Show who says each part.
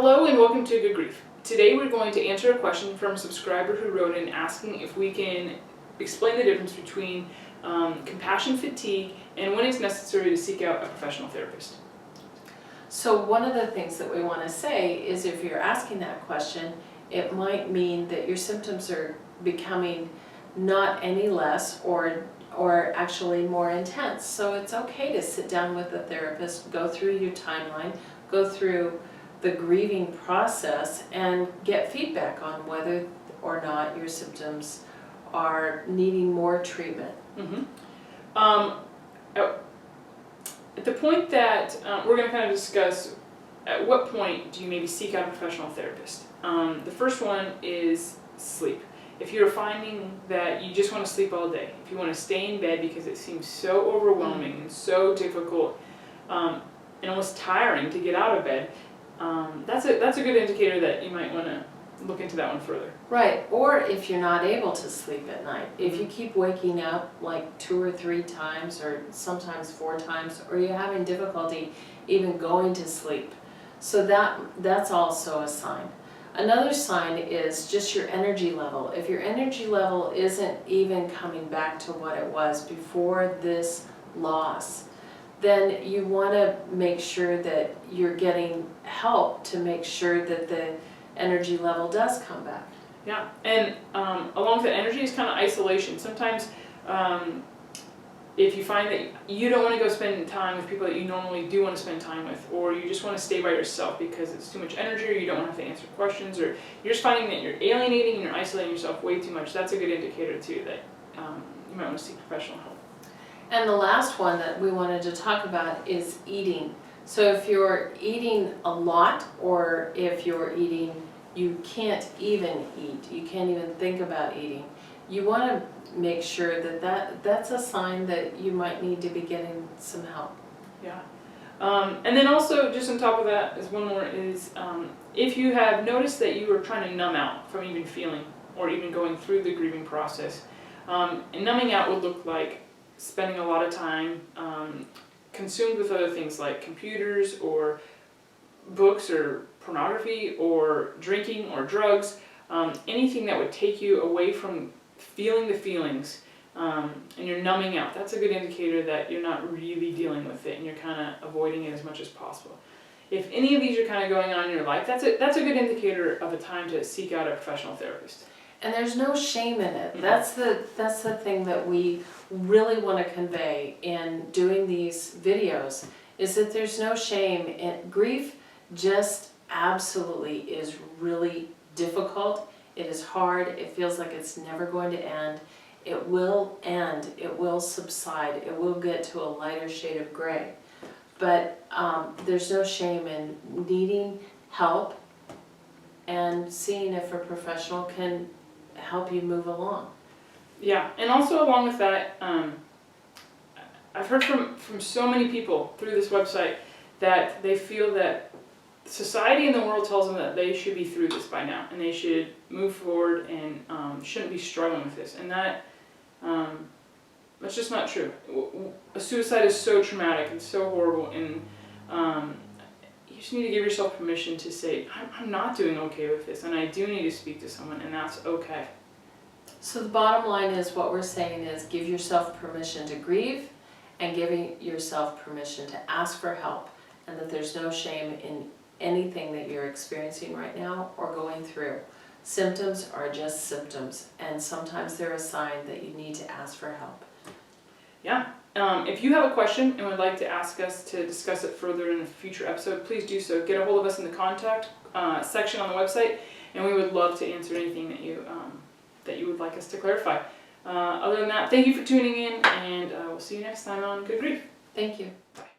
Speaker 1: Hello and welcome to Good Grief. Today we're going to answer a question from a subscriber who wrote in asking if we can explain the difference between compassion fatigue and when it's necessary to seek out a professional therapist.
Speaker 2: So one of the things that we want to say is if you're asking that question, it might mean that your symptoms are becoming not any less or actually more intense. So it's okay to sit down with a therapist, go through your timeline, go through the grieving process and get feedback on whether or not your symptoms are needing more treatment.
Speaker 1: At the point that we're going to kind of discuss at what point do you maybe seek out a professional therapist. The first one is sleep. If you're finding that you just want to sleep all day, if you want to stay in bed because it seems so overwhelming and so difficult and almost tiring to get out of bed, that's a good indicator that you might want to look into that one further.
Speaker 2: Right, or if you're not able to sleep at night, if you keep waking up like 2 or 3 times or sometimes 4 times, or you're having difficulty even going to sleep, so that's also a sign. Another sign is just your energy level. If your energy level isn't even coming back to what it was before this loss, then you want to make sure that you're getting help to make sure that the energy level does come back.
Speaker 1: Yeah, and along with that energy is kind of isolation. Sometimes if you find that you don't want to go spend time with people that you normally do want to spend time with, or you just want to stay by yourself because it's too much energy, or you don't want to have to answer questions, or you're just finding that you're alienating and you're isolating yourself way too much, that's a good indicator too that you might want to seek professional help.
Speaker 2: And the last one that we wanted to talk about is eating. So if you're eating a lot, or if you're eating, you can't even eat, you can't even think about eating, you want to make sure that that's a sign that you might need to be getting some help.
Speaker 1: Yeah. And then also, just on top of that, is one more is if you have noticed that you are trying to numb out from even feeling or even going through the grieving process, and numbing out would look like spending a lot of time consumed with other things like computers or books or pornography or drinking or drugs, anything that would take you away from feeling the feelings, and you're numbing out. That's a good indicator that you're not really dealing with it and you're kind of avoiding it as much as possible. If any of these are kind of going on in your life, that's a good indicator of a time to seek out a professional therapist.
Speaker 2: And there's no shame in it. That's the thing that we really want to convey in doing these videos, is that there's no shame. Grief just absolutely is really difficult. It is hard. It feels like it's never going to end. It will end. It will subside. It will get to a lighter shade of gray. But there's no shame in needing help and seeing if a professional can help you move along.
Speaker 1: Yeah, and also along with that, I've heard from so many people through this website that they feel that society and the world tells them that they should be through this by now and they should move forward and shouldn't be struggling with this, and that's just not true. A suicide is so traumatic and so horrible, and you just need to give yourself permission to say, I'm not doing okay with this and I do need to speak to someone, and that's okay.
Speaker 2: So the bottom line is, what we're saying is, give yourself permission to grieve and giving yourself permission to ask for help, and that there's no shame in anything that you're experiencing right now or going through. Symptoms are just symptoms, and sometimes they're a sign that you need to ask for help.
Speaker 1: Yeah. If you have a question and would like to ask us to discuss it further in a future episode, please do so. Get a hold of us in the contact section on the website, and we would love to answer anything that you would like us to clarify. Other than that, thank you for tuning in, and we'll see you next time on Good Grief.
Speaker 2: Thank you.
Speaker 1: Bye.